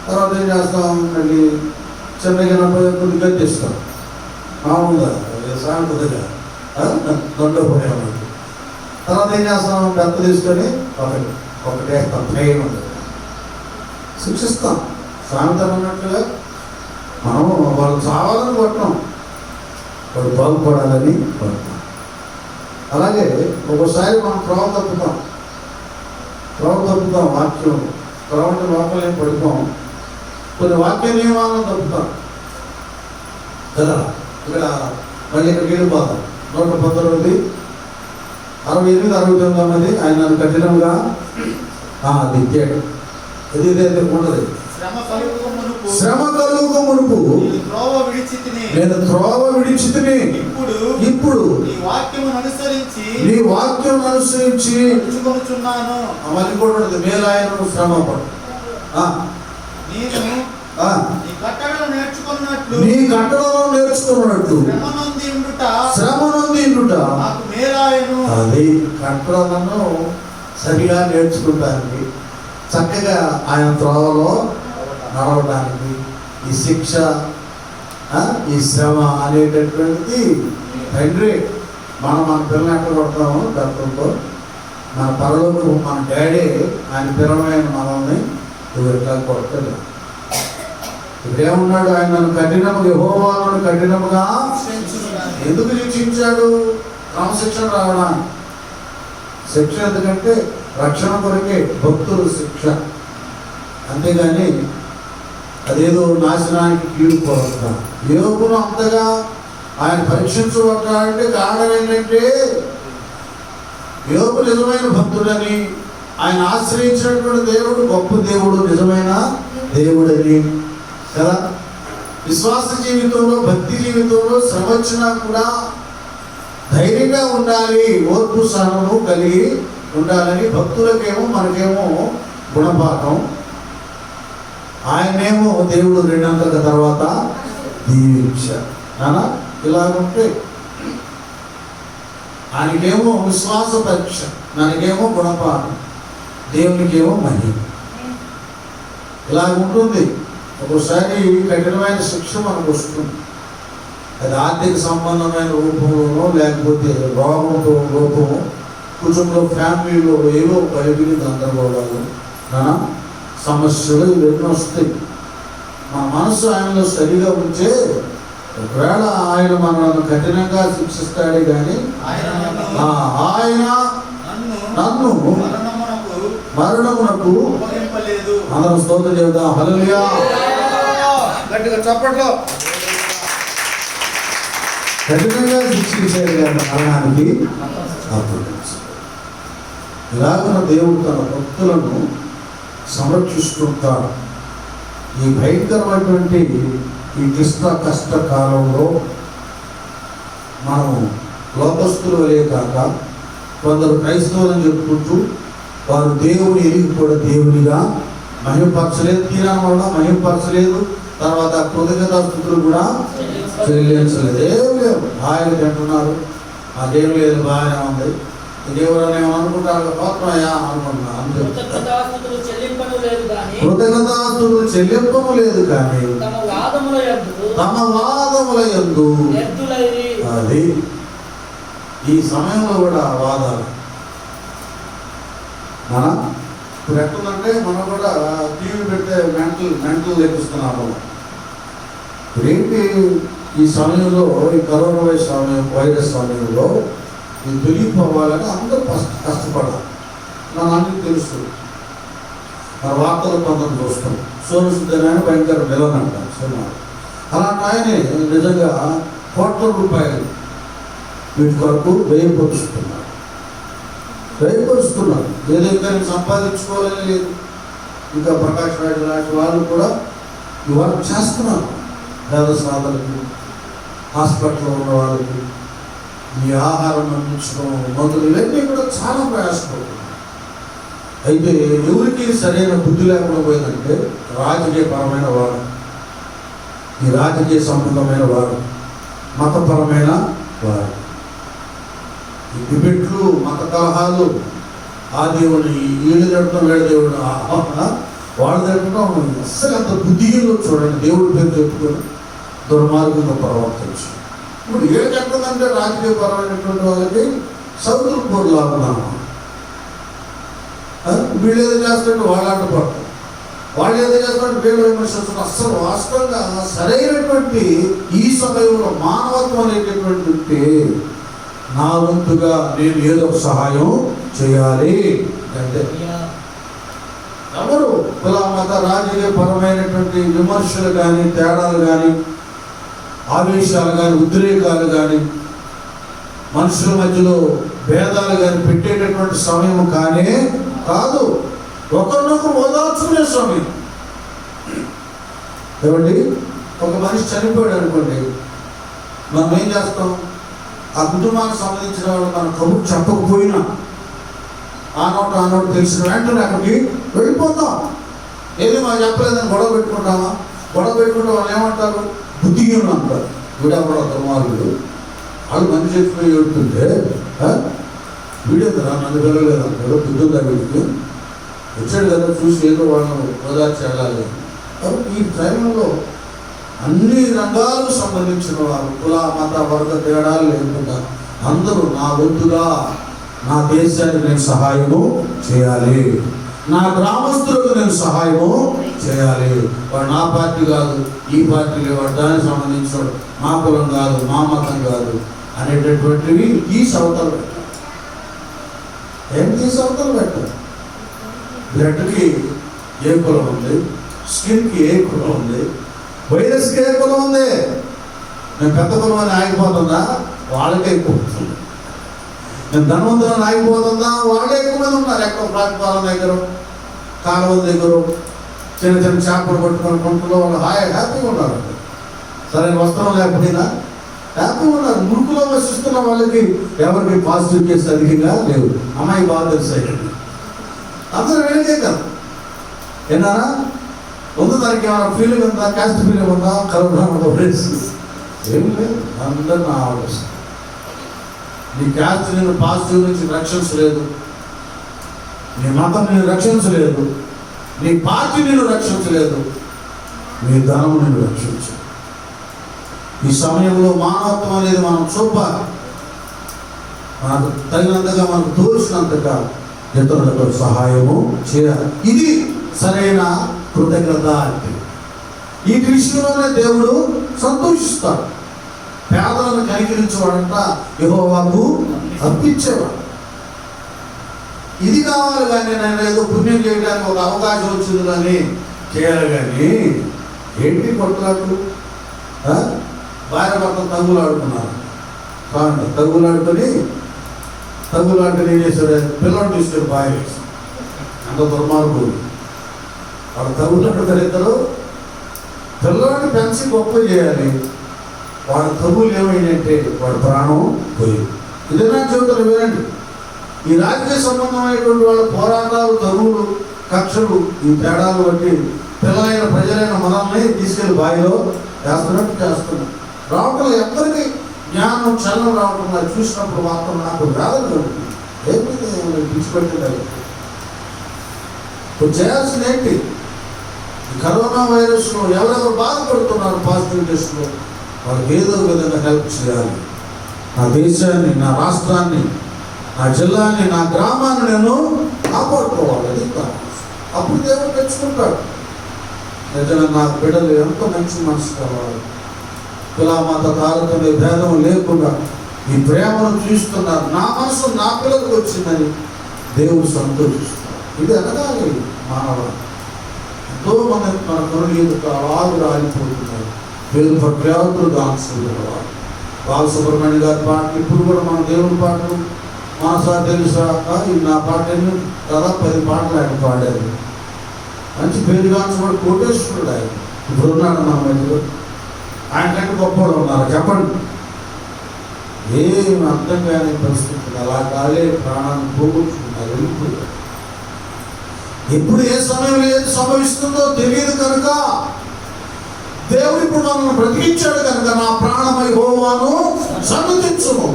తర్వాత ఏం చేస్తాం, మళ్ళీ చిన్నగా కొద్ది గట్టిస్తాం. మామూలుగా సాగుతుందిగా దొండపోయాం. తర్వాత ఏం చేస్తాం, పెద్ద తీసుకొని ఒకటి వేస్తాం, భయం ఉంటుంది, శిక్షిస్తాం. సామెతలు అన్నట్లుగా మనం వాళ్ళు చావాలని కొట్టాం, వాడు బాగుపడాలని కొట్టాం. అలాగే ఒక్కోసారి మనం త్రోవ తప్పుతాం, వాక్యం త్రోవ లోపలే పడుతాం, కొన్ని వాక్య నియమాలను తప్పుతాం కదా. ఇక్కడ మళ్ళీ ఇక్కడికి వెళ్ళిపోతాం. 119, 68, 69 ఆయన నన్ను కఠినంగా దిద్దాడు. ఇదే ఉండదు. శ్రమ కలుగు మునుపు నేను త్రోవ విడిచితిని, ఇప్పుడు నీ వాక్యం అనుసరించి అవన్నీ కూడా ఉండదు. మేలాయను శ్రమ పడు, నీ కట్టడలో నేర్చుకున్నట్లు శ్రమ నొంది ఉండుట అది కట్టడలను సరిగా నేర్చుకుంటానికి, చక్కగా ఆయన త్రోవలో నడవడానికి ఈ శిక్ష, ఈ శ్రమ అనేటటువంటిది తండ్రి. మన పిల్లల్ని ఎక్కడ కొడతాము దత్తంతో, మన పరలోకి మన డాడీ ఆయన పిల్లమైన మనల్ని నువ్వు ఎట్లా కొడతాడు. ఇప్పుడేమన్నాడు, ఆయన నన్ను కఠినముగా, యెహోవా నన్ను కఠినముగా ఎందుకు శిక్షించాడు? క్రమశిక్షణ రావడానికి. శిక్ష ఎందుకంటే రక్షణ కొరకే, భక్తుల శిక్ష, అంతేగాని అదేదో నాశనానికి కీడుకోవద్దా. యోగును అంతగా ఆయన పరీక్షించబడ్డాడంటే కారణం ఏంటంటే యోగు నిజమైన భక్తుడని, ఆయన ఆశ్రయించినటువంటి దేవుడు గొప్ప దేవుడు, నిజమైన దేవుడని కదా. విశ్వాస జీవితంలో, భక్తి జీవితంలో శ్రమ వచ్చినా కూడా ధైర్యంగా ఉండాలి, ఓర్పు సహనము కలిగి ఉండాలని భక్తులకేమో మనకేమో గుణపాఠం. ఆయనేమో దేవుడు 2 తర్వాత దీవించాడు. నానా ఇలాగుంటే ఆయనకేమో విశ్వాస పరీక్ష, మనకేమో గుణపాఠం, దేవునికేమో మహిమ. ఇలా ఉంటుంది. ఒక్కోసారి కఠినమైన శిక్ష మనకు వస్తుంది. అది ఆర్థిక సంబంధమైన రూపంలోనో, లేకపోతే రోగంతో రూపము, కుటుంబంలో ఫ్యామిలీలో ఏవో కలిపి గందరగోళాలు, సమస్యలు ఇవన్నీ వస్తాయి. మన మనసు ఆయనలో సరిగా ఉంటే ఒకవేళ ఆయన మనల్ని కఠినంగా శిక్షిస్తాడే కానీ ఆయన నన్ను మరణమునకు అందరం స్తోత్రం చెబుదాం. హల్లెలూయా, గట్టిగా చప్పట్లో. కఠినంగా శిక్షించాడు కానీ మరణానికి అప్పగించాడు. ఇలాగ దేవుడు తన భక్తులను సంరక్షిస్తుంటాడు. ఈ భయంకరమైనటువంటి ఈ కష్ట కాలంలో మనము లోకస్తులు వలే కాక, కొందరు క్రైస్తవులను చెప్పుకుంటూ వారు దేవుని ఎరిగి కూడా దేవునిగా మహిమపరచలేదు, తీరాని వల్ల మహిమపరచలేదు, తర్వాత కృతజ్ఞతాస్తుతులు కూడా చెల్లించలేదు. ఏం లేవు, హాయిగా తింటున్నారు, మాకేం లేదు, బాగానే ఉంది, ఎవరైనా ఏమనుకుంటారు పోతున్నాయా అనుకుంటున్నా అంతే. కృతజ్ఞతాస్తుతులు చెల్లింపను లేదు కానీ కృతజ్ఞతాస్తుతులు చెల్లింపను లేదు కానీ తమ వాదముల యందు వ్యర్థులైరి. అది ఈ సమయంలో కూడా వాదాలు ఇప్పుడు ఎట్లుందంటే మనం కూడా టీవీ పెడితే మెంటల్ లెక్కిస్తున్నాము. ఇప్పుడేంటి ఈ సమయంలో, ఈ కరోనా వైరస్ సమయంలో ఇది తొలిగిపోవాలని అందరూ కష్టపడాలి. మన అన్నీ తెలుసు, మన వార్తలు కొంత చూస్తాం. సోమసుద్దనాయన భయంకర విలన్ అంటారు సినిమా. అలాంటి ఆయనే నిజంగా కోట్ల రూపాయలు వీటి కొరకు వ్యయపరుస్తున్నారు. ఏదైతే సంపాదించుకోవాలని లేదు. ఇంకా ప్రకాష్ రాజు లాంటి వాళ్ళు కూడా ఈ వర్క్ చేస్తున్నారు. పేద సాధనకి, హాస్పిటల్లో ఉన్న వాళ్ళకి ఈ ఆహారం అందించడం మొదలు ఇవన్నీ కూడా చాలా ప్రయాసపడుతున్నారు. అయితే ఎవరికి సరైన బుద్ధి లేకుండా పోయిందంటే రాజకీయపరమైన వాడు, ఈ రాజకీయ సంబంధమైన వాడు, మతపరమైన వాడు, ఈ డిబెట్లు, మత కలహాలు, ఆ దేవుడు వీళ్ళు తిట్టడం, వీళ్ళ దేవుడు వాళ్ళు తిట్టడం, అస్సలు అంత బుద్ధిలో చూడండి. దేవుడి పేరు చెప్పుకొని దుర్మార్గంగా ప్రవర్తించు. ఇప్పుడు ఏం చెప్తుందంటే రాజకీయపరమైనటువంటి వాళ్ళకి సౌతుల పోరు లాగున్నాము. వీళ్ళు ఏదో చేస్తుంటే వాళ్ళు అడ్డుపడతారు, వాళ్ళు ఏదో చేస్తుంటే వీళ్ళు విమర్శించడం. అస్సలు వాస్తవంగా సరైనటువంటి ఈ సమయంలో మానవత్వం అనేటటువంటి నా వంతుగా నేను ఏదో సహాయం చేయాలి అంటే ఎవరు కుల మత రాజకీయ పరమైనటువంటి విమర్శలు కానీ, తేడాలు కానీ, ఆవేశాలు కానీ, ఉద్రేకాలు కానీ, మనుషుల మధ్యలో భేదాలు కానీ పెట్టేటటువంటి సమయం కానే కాదు. ఒకరినొకరు ఓదార్చుకునే సమయం. ఏమండి, ఒక మనిషి చనిపోయాడు అనుకోండి, మనం ఏం చేస్తాం? ఆ కుటుంబానికి సంబంధించిన వాళ్ళు మన కబురు చెప్పకపోయినా ఆనోటు తెలిసిన వెంటనే అక్కడికి వెళ్ళిపోతాం. ఏది మాకు చెప్పలేదని గొడవ పెట్టుకుంటామా? గొడవ పెట్టుకుంటే వాళ్ళు ఏమంటారు? బుద్ధిహీనులు అంటారు. వీడెవడో దుర్మార్గుడు, వాళ్ళు మంచి చెప్పిపోయి వెళ్తుంటే వీడెందురా నన్ను వెళ్ళలేదంటారు. బుద్ధి ఉందా వీడికి? వచ్చాడు కదా, చూసి ఏదో వాళ్ళను ఓదార్చి వెళ్ళాలి. కాబట్టి ఈ టైంలో అన్ని రంగాలకు సంబంధించిన వారు, కుల మత వర్గ తేడాలు లేకుండా అందరూ నా వంతుగా నా దేశానికి నేను సహాయము చేయాలి, నా గ్రామస్తులకు నేను సహాయము చేయాలి. వాడు నా పార్టీ కాదు, ఈ పార్టీ వాడు దానికి సంబంధించిన మా కులం కాదు, మా మతం కాదు అనేటటువంటివి ఈ సవతలు పెట్టాలి. ఏంటి సవతలు పెట్టాలి? బ్లడ్కి ఏ కులం ఉంది, స్కిన్కి ఏ కులం ఉంది, వైరస్కి ఏ కులం ఉంది? నేను పెద్ద కులం అని ఆగిపోతుందా? వాళ్ళకే ఎక్కువ ఉంటుంది. నేను ధనవంతులను ఆగిపోతుందా? వాళ్ళే ఎక్కువ మంది ఉన్నారు. ఎక్కడ ప్లాట్ఫారం దగ్గర, కాలువల దగ్గర చిన్న చిన్న చేపలు పట్టుకొని కొంటలో వాళ్ళు హ్యాపీగా ఉన్నారు. సరైన వస్త్రం లేకపోయినా హ్యాపీగా ఉన్నారు. మురుకులో వసిస్తున్న వాళ్ళకి ఎవరికి పాజిటివ్ కేసు అధికంగా లేవు. అమ్మాయి బాగా తెలుసు, అందరూ వెళ్ళే కదా. విన్నారా? ఉంది దానికి ఏమైనా ఫీలింగ్ ఉందా? క్యాస్ట్ ఫీలింగ్ ఉందా? కరోనా ఏం లేదు, అందరూ నా ఆలోచన. నీ క్యాస్ట్ నేను పాజిటివ్ నుంచి రక్షించలేదు, నీ మతం నేను రక్షించలేదు, నీ పార్టీ నేను రక్షించలేదు, నీ ధనం నేను రక్షించలేదు. ఈ సమయంలో మానవత్వం అనేది మనం చూపాలి. మనకు తగినంతగా, మనకు తోచినంతగా ఇతరులకు సహాయము చేయాలి. ఇది సరైన కృతజ్ఞత అంటే. ఈ విషయంలోనే దేవుడు సంతోషిస్తాడు. పేదలను కనికరించేవాడంట యెహోవాకు అర్పించేవాడు. ఇది కావాలి కానీ నేను ఏదో పుణ్యం చేయడానికి ఒక అవకాశం వచ్చింది కానీ చేయాలి కానీ ఏంటి కొట్లాట్లు? భార్య భర్త తగులాడుకున్నారు. తగులాడుకొని ఏం చేశారు? పిల్లలు తీసుకొని భార్య అంత దుర్మార్గుడు. వాడు తగులాడుతారు ఇద్దరు. పిల్లవాడిని పెంచి గొప్ప చేయాలి. వాడు తగులు ఏమైందంటే వాడు ప్రాణం పోయింది. ఇదేనా చెబుతారు, వినండి. ఈ రాజకీయ సంబంధమైనటువంటి వాళ్ళ పోరాటాలు, తగులు, కక్షలు, ఈ తేడాలు బట్టి పిల్లలైన ప్రజలైన మనల్ని తీసుకెళ్ళి బావిలో వేస్తున్నట్టు చేస్తున్నారు. రావటం ఎవరికి జ్ఞానం చలనం రావటం చూసినప్పుడు మాత్రం నాకు వేదన కలుగుతుంది. ఏమి పిచ్చిపెట్టిండాలి. ఇప్పుడు చేయాల్సిన ఏంటి? ఈ కరోనా వైరస్లో ఎవరెవరు బాధపడుతున్నారు పాజిటివ్ టెస్ట్లో వాళ్ళకి ఏదో విధంగా హెల్ప్ చేయాలి. నా దేశాన్ని, నా రాష్ట్రాన్ని, నా జిల్లాని, నా గ్రామాన్ని నేను కాపాడుకోవాలి. అది అప్పుడు దేవుడు తెచ్చుకుంటాడు. నిజంగా నా బిడ్డలు ఎంతో మంచి మనసు కావాలి. కులమత తారతమ్య భేదం లేకుండా ఈ ప్రేమను చూస్తున్నారు. నా మనసు నా పిల్లలకు వచ్చిందని దేవుడు సంతోషిస్తున్నారు. ఇది అనగాలి మానవ. ఎంతో మంది మన కరుణ ఎదుట అలాగే రాలిపోతున్నారు. పేరు ప్రఖ్యాతులు దానిస్తున్నారు. బాలసుబ్రహ్మణ్య గారి పాటలు ఇప్పుడు కూడా మన దేవుని పాటలు మనసా తెలుసా నా పాటలు దాదాపు 10 పాటలు ఆయన పాడారు. మంచి పేరు కాల్చబడి కోటేశ్వరుడు ఆయన. ఇప్పుడు ఉన్నాడు మన మధ్యలో. ఆయన కంటే గొప్పవాడు ఉన్నారు. చెప్పండి. ఏం అర్థం కాని పరిస్థితులు అలా కాలే ప్రాణాన్ని పోగొట్టుకున్నారు, వెళ్ళిపోయారు. ఎప్పుడు ఏ సమయం ఏది సంభవిస్తుందో తెలియదు కనుక దేవుడు ఇప్పుడు మనల్ని బ్రతికించాడు కనుక నా ప్రాణమై యెహోవాను సన్నుతించుము.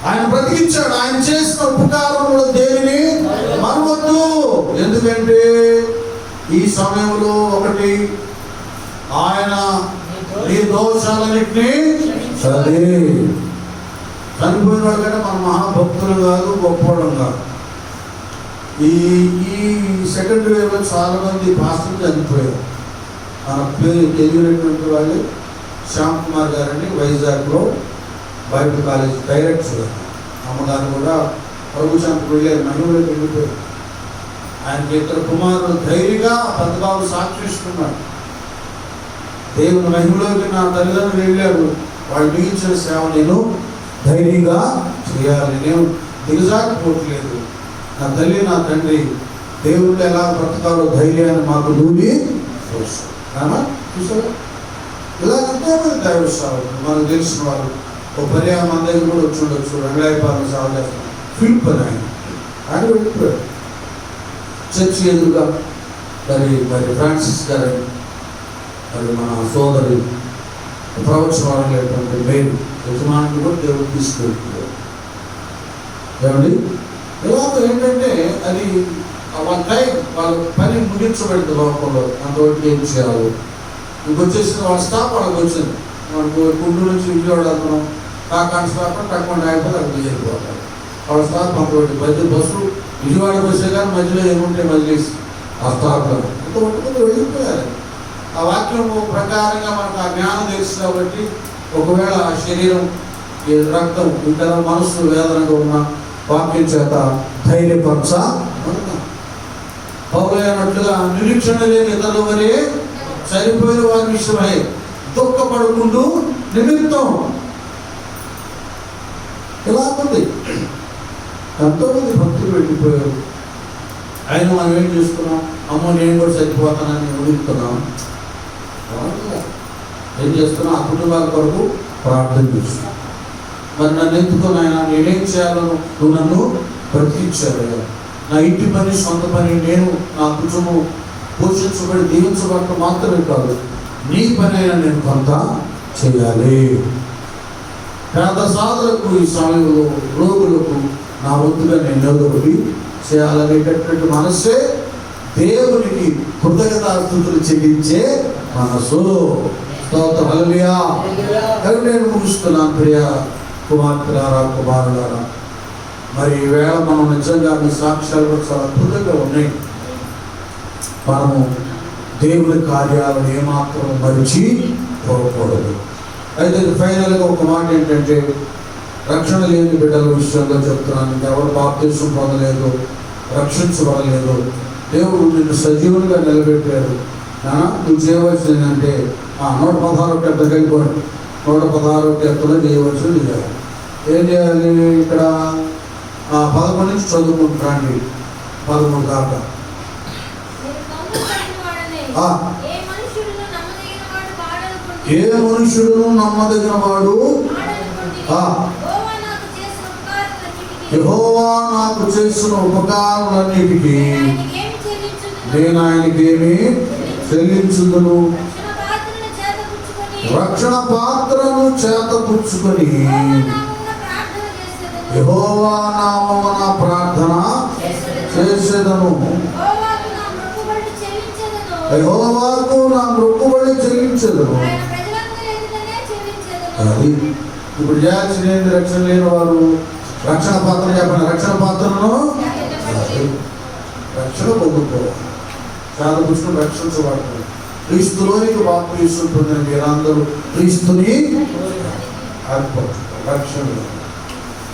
ఆయన బ్రతికించాడు. ఆయన చేసిన ఉపకారములు దేనిని మరవద్దు. ఎందుకంటే ఈ సమయంలో ఒకటి, ఆయన నీ దోషాలన్నింటినీ సరే. చనిపోయిన వాడు కంటే మన మహాభక్తులు కాదు, గొప్పవాళ్ళం కాదు. ఈ సెకండ్ వేవ్లో చాలా మంది పాస్టర్లు చనిపోయారు. మన పేరు తెలియనటువంటి వాళ్ళు శ్యామ్ కుమార్ గారని వైజాగ్లో బైబిల్ కాలేజ్ డైరెక్టర్. అమ్మగారు కూడా ప్రభు శాంతికి వెళ్ళారు, మహిళలోకి వెళ్ళిపోయారు. ఆయనకి 2 కుమారులు ధైర్యంగా పెద్దబాబు సాక్షిస్తున్నాడు. దేవుని మహిమలోకి నా తల్లిదండ్రులు వెళ్ళారు. వాళ్ళు మిగించిన సేవ నేను ధైర్యంగా చేయాలి. నేను దిగజారిపోవట్లేదు. నా తల్లి నా తండ్రి దేవుళ్ళు ఎలా బ్రతకాలో ధైర్యాన్ని మాకు దూరి చూసారా. ఇలా ఎంతోమంది దైవ సేవకులు మనకు తెలిసిన వారు. ఒక పర్యాయ మన దగ్గర కూడా వచ్చి ఉండొచ్చు. రంగాయపాలన సేవ చేస్తాను ఫిలిప్ అని ఆయన వెళ్ళిపోయాడు. చర్చి ఎదురుగా మరి ఫ్రాన్సిస్ గారు, మరి మన సోదరి ప్రవచనటువంటి మేలు యజమానులు కూడా దేవుడు తీసుకెళ్తున్నారు. ఏమండి ఇలాగ ఏంటంటే అది వాళ్ళ టైం, వాళ్ళ పని ముగించబడింది లోపల. అంతవరకు ఏం చేయాలి. ఇంకొచ్చేసిన వాళ్ళ స్టాప్ వాళ్ళకి వచ్చింది. మనకు గుంటూరు నుంచి విజయవాడ వెళ్తున్నాం, కాకాని స్టాప్ తక్కువ ఆగిపోతే అక్కడ వెళ్ళిపోతారు. వాళ్ళ స్టాప్ అంతవరకు మధ్య బస్సు విజయవాడ బస్సే కానీ మధ్యలో ఏముంటే మజిలీస్ ఆ స్టాప్లో ఇంతవరకు వెళ్ళిపోయారు. ఆ వాక్యం ప్రకారంగా మనకు ఆ జ్ఞానం తెలుసు కాబట్టి ఒకవేళ ఆ శరీరం, ఈ రక్తం, ఇంకా మనసు వేదనగా ఉన్న వాక్యం చేత ధైర్యపరచ పౌలైనట్లుగా నిరీక్షణ లేని ఇతరుల వరే చనిపోయిన వారి విషయమై దుఃఖపడుకుంటూ నిమిత్తం. ఇలా ఉంది. ఎంతోమంది భక్తులు వెళ్ళిపోయారు. అయినా మనం ఏం చేసుకున్నాం? అమ్మో నేను కూడా చనిపోతానని ఊహిస్తున్నాం. ఏం చేస్తున్నా? ఆ కుటుంబాల కొరకు ప్రార్థన చేస్తున్నాం. మరి నన్ను ఎందుకు నాయన, నేనేం చేయాలో నువ్వు నన్ను బ్రతికించావు. నా ఇంటి పని, సొంత పని, నేను నా కుటుంబం పోషించబడి దీవించబడటం మాత్రమే కాదు, నీ పని అయినా నేను కొంత చేయాలి. పేద సాధులకు, ఈ సమయంలో రోగులకు నా వంతుగా నేను ఏదో ఒకటి చేయాలనేటటువంటి మనస్సే దేవునికి కృతజ్ఞతాస్తుతులు చెల్లించే మనసు. స్తోత్రం, హల్లెలూయా. నేను ముగిస్తున్నాను. ప్రియ కుమార్తెలారా, కుమారులారా, మరి ఈవేళ మనం నిజంగా మీ సాక్ష్యాలు కూడా చాలా అద్భుతంగా ఉన్నాయి. మనము దేవుని కార్యాలను ఏమాత్రం మరిచి పోకూడదు. అయితే ఫైనల్గా ఒక మాట ఏంటంటే, రక్షణ లేని బిడ్డల విషయంలో చెప్తున్నాను. ఎవరు బాప్తిసం పొందలేదు, రక్షించబడలేదు, దేవుడు నిన్ను సజీవులుగా నిలబెట్టారు. నువ్వు చేయవలసింది ఏంటంటే 116 కీర్తనకి వెళ్ళిపోండి. 116 కీర్తనలో చేయవలసింది చేయాలి. ఏం చేయాలి? ఇక్కడ 11 నుంచి చదువుకుంటాండి 13 దాకా. ఏ మనుషుడును నమ్మదగిన వాడు యెహోవా నాకు చేసిన ఉపకారాలన్నిటికీ నేను ఆయనకి ఏమి చెల్లించుదును. రక్షణ పాత్రను చేతపుచ్చుకొని యెహోవా నామమున ప్రార్థన చేసేదను, యెహోవాకు నా మొక్కుబడులు చెల్లించెదను. యెహోవాకు నా మొక్కుబడి చెల్లించెదను. ఆయన ప్రజలందరి ఎదుటనే చెల్లించెదను. అది ఇప్పుడు చేయాల్సిన ఏంటి? రక్షణ లేని వారు రక్షణ పాత్ర చెప్పండి. రక్షణ పాత్రను రక్షణ పొందుకోవాలి. చాలా పుస్తకం రక్షించబడతారు. క్రీస్తులోనికి బాప్తిసం పొందిన మీరందరూ క్రీస్తుని రక్షణ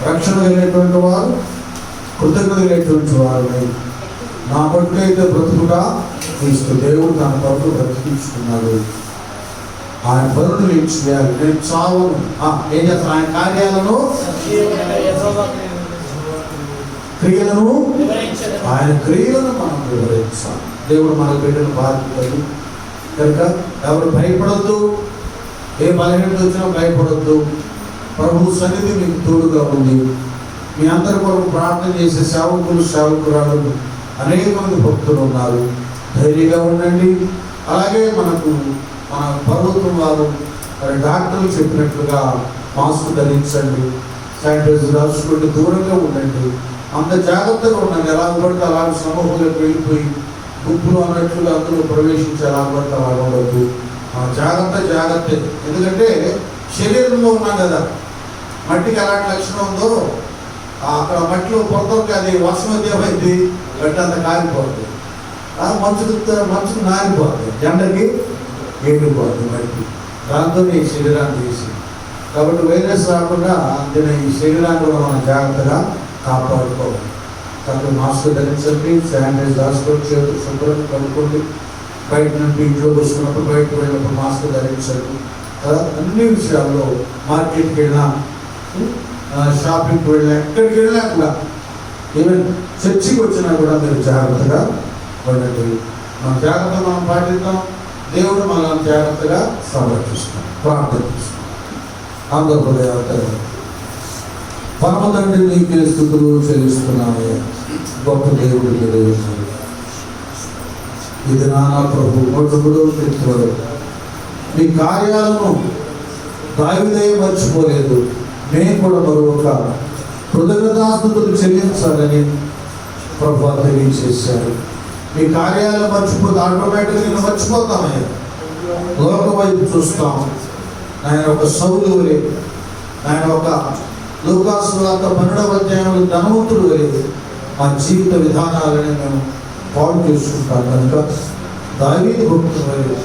రక్షణ కలిగినటువంటి వారు, కృతజ్ఞత కలిగినటువంటి వారు. నా పట్ల అయితే బ్రతుకుట క్రీస్తు. దేవుడు తన పట్ల బ్రతికించుకున్నాడు. ఆయన పనులు నేను చేయాలి. నేను చావును ఏం చేస్తాను? ఆయన కార్యాలను క్రియలను ఆయన క్రియలను మనం వివరించాలి. దేవుడు మనకు పెట్టిన బాధ్యతలు కనుక ఎవరు భయపడద్దు. ఏ బలహీనత వచ్చినా భయపడద్దు. ప్రభు సన్నిధి మీకు తోడుగా ఉంది. మీ అందరి కొరకు ప్రార్థన చేసే సేవకురాలు అనేక మంది భక్తులు ఉన్నారు. ధైర్యంగా ఉండండి. అలాగే మన ప్రభుత్వం వారు డాక్టర్లు చెప్పినట్లుగా మాస్క్ ధరించండి, శానిటైజర్ రాసుకోండి, దూరంగా ఉండండి. అంత జాగ్రత్తగా ఉండండి. ఎలా పడితే అలాంటి సమూహంలోకి వెళ్ళిపోయి గుంపులు అన్నట్లుగా అందులో ప్రవేశించి ఎలా పడితే అలా ఉండద్దు. జాగ్రత్త. ఎందుకంటే శరీరంలో ఉన్నాం కదా, మట్టికి ఎలాంటి లక్షణం ఉందో అక్కడ మట్టిలో పొరతోకి అది వర్షం ఏమైంది గడ్డ అంత కారిపోతుంది. మంచుకు నారిపోతుంది, ఎండకి ఏడిపోతుంది మట్టి. దాంతో ఈ శరీరాన్ని తీసి కాబట్టి వైరస్ రాకుండా అందులో ఈ శరీరాన్ని కూడా మనం జాగ్రత్తగా కాపాడుకోవాలి. కాబట్టి మాస్క్ ధరించండి, శానిటైజర్ రాసుకోండి, చేతులు శుభ్రంగా కలుపుకోండి. బయట నుండి ఇంట్లోకి వస్తున్నప్పుడు బయటకు వెళ్ళినప్పుడు మాస్క్ ధరించండి కదా. అన్ని విషయాల్లో మార్కెట్కి వెళ్ళినా, షాపింగ్కి వెళ్ళినా, ఎక్కడికి వెళ్ళినా కూడా, ఈవెన్ చర్చికి వచ్చినా కూడా మీరు జాగ్రత్తగా ఉండండి. మన జాగ్రత్త మనం పాటిద్దాం. దేవుడు మనల్ని జాగ్రత్తగా సంరక్షిస్తాం. ప్రార్థన చేస్తాం. అందరూ హృదయాలు. పరమ తండ్రి నీకే స్తుతులు చెల్లిస్తున్నాము. గొప్ప దేవుడు మీరు. ఇది నానా ప్రభు మొదలు పెట్టుకోడు. మీ కార్యాలను దావీదే మర్చిపోలేదు. మేము కూడా మరొక కృతజ్ఞతాస్తుతులు చెల్లించాలని ప్రభు తెలియజేశారు. మీ కార్యాలను మర్చిపోతే ఆటోమేటిక్గా నేను మర్చిపోతామయ్యా. లోక వైపు చూస్తాం. ఆయన ఒక సౌలు వలె, ఆయన ఒక లూకాసు వార్త 12వ అధ్యాయంలో ధనవంతుడు వలె మా జీవిత విధానాలని మేము పాడు చేసుకుంటాం. కనుక దావీదు భక్తుడు వలె,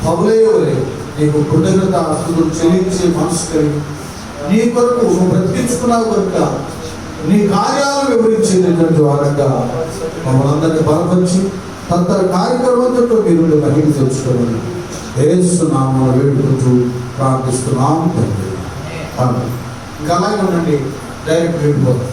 పౌలయ్య వలె నీకు కృతజ్ఞతాస్తుతులు చెల్లించి మనసు కలిగి నీ కొరకు నువ్వు బ్రతికించుకున్నావు కనుక నీ కార్యాలను వివరించేటటువంటి వారంగా మమ్మల్ని అందరినీ బలపరిచి తన కార్యక్రమంతో మీరు మహిళ తెచ్చుకోమని యేసునామమున వేడుకుంటూ ప్రార్థిస్తున్నాము తండ్రి. ఇంకా అలాగే ఉండండి. డైరెక్ట్ వెళ్ళిపోతాం.